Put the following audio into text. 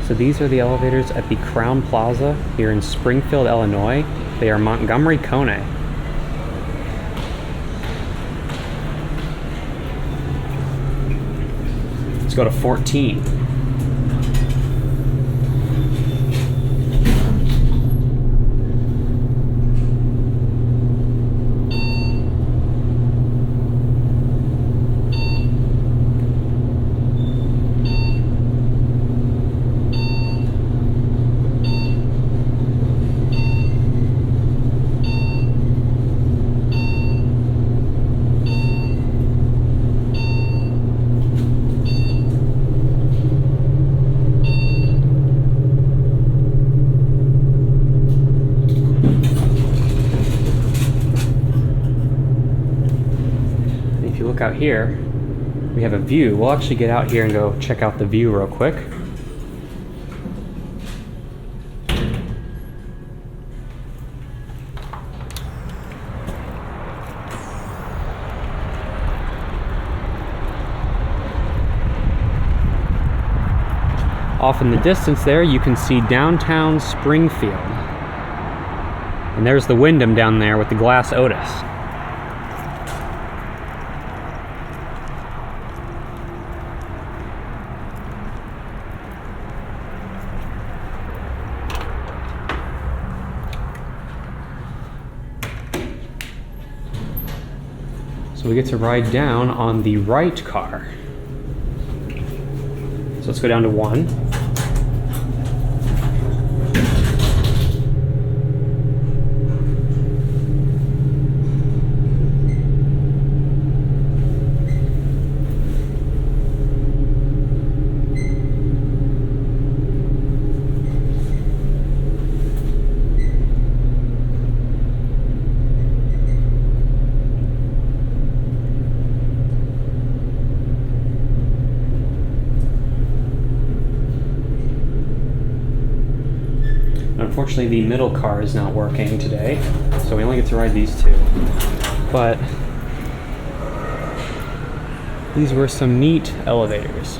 So these are the elevators at the Crowne Plaza here in Springfield, Illinois. They are Montgomery Kone. Let's go to 14. If you look out here, we have a view. We'll actually get out here and go check out the view real quick. Off in the distance there, you can see downtown Springfield. And there's the Wyndham down there with the glass Otis. So we get to ride down on the right car. So let's go down to 1. Unfortunately, the middle car is not working today, so we only get to ride these 2. But these were some neat elevators.